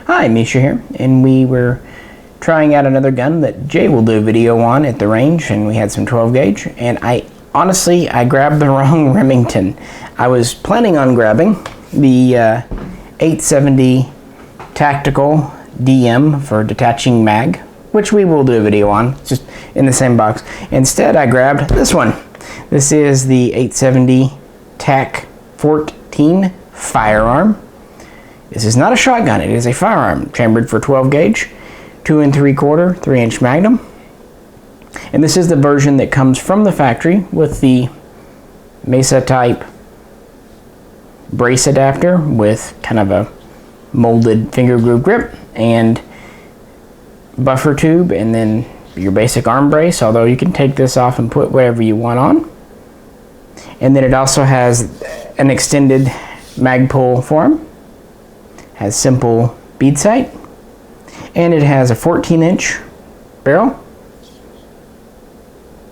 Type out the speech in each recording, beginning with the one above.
Hi, Misha here, and we were trying out another gun that Jay will do a video on at the range, and we had some 12 gauge, and I grabbed the wrong Remington. I was planning on grabbing the 870 Tactical DM for detaching mag, which we will do a video on, it's just in the same box. Instead, I grabbed this one. This is the 870 TAC-14 Firearm. This is not a shotgun, it is a firearm, chambered for 12 gauge, 2 3/4, 3-inch Magnum. And this is the version that comes from the factory with the Mesa type brace adapter with kind of a molded finger groove grip and buffer tube, and then your basic arm brace, although you can take this off and put whatever you want on. And then it also has an extended mag pull form, has simple bead sight, and it has a 14-inch barrel.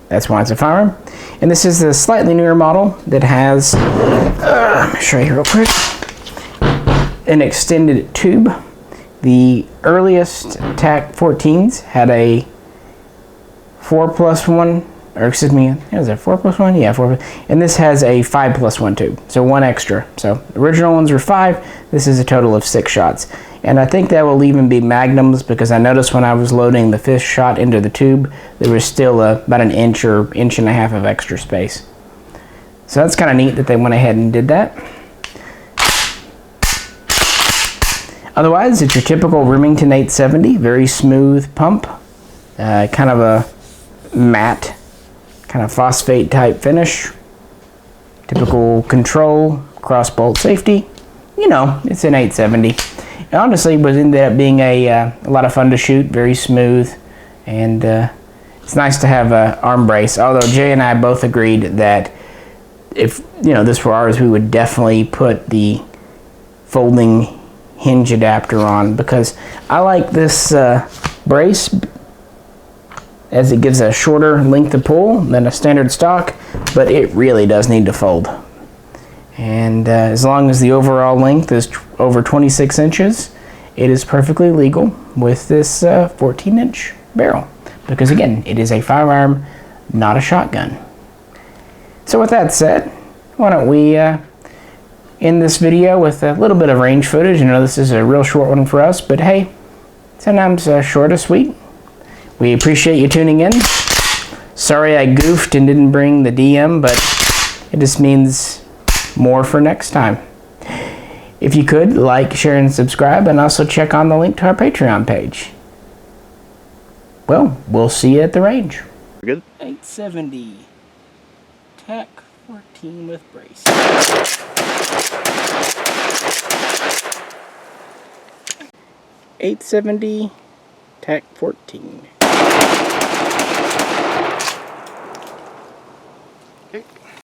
That's why it's a firearm. And this is the slightly newer model that has, let me show you real quick, an extended tube. The earliest TAC-14s had a 4+1, or excuse me, is it 4+1? Yeah, 4+1. And this has a 5+1 tube, so one extra. So the original ones were 5. This is a total of 6 shots. And I think that will even be magnums, because I noticed when I was loading the 5th shot into the tube, there was still about an inch or 1.5 inches of extra space. So that's kind of neat that they went ahead and did that. Otherwise, it's your typical Remington 870, very smooth pump, kind of a matte, kind of phosphate type finish, typical control, cross bolt safety. You know, it's an 870. It honestly ended up being a lot of fun to shoot, very smooth, and it's nice to have an arm brace. Although Jay and I both agreed that if this were ours, we would definitely put the folding hinge adapter on, because I like this brace as it gives a shorter length of pull than a standard stock, but it really does need to fold. And as long as the overall length is over 26 inches, it is perfectly legal with this 14-inch barrel, because again, it is a firearm, not a shotgun. So with that said, why don't we end this video with a little bit of range footage. This is a real short one for us, but hey, sometimes short is sweet. We appreciate you tuning in. Sorry I goofed and didn't bring the DM, but it just means more for next time. If you could, like, share, and subscribe, and also check on the link to our Patreon page. Well, we'll see you at the range. Good. 870 TAC-14 with brace. 870 TAC-14. Okay.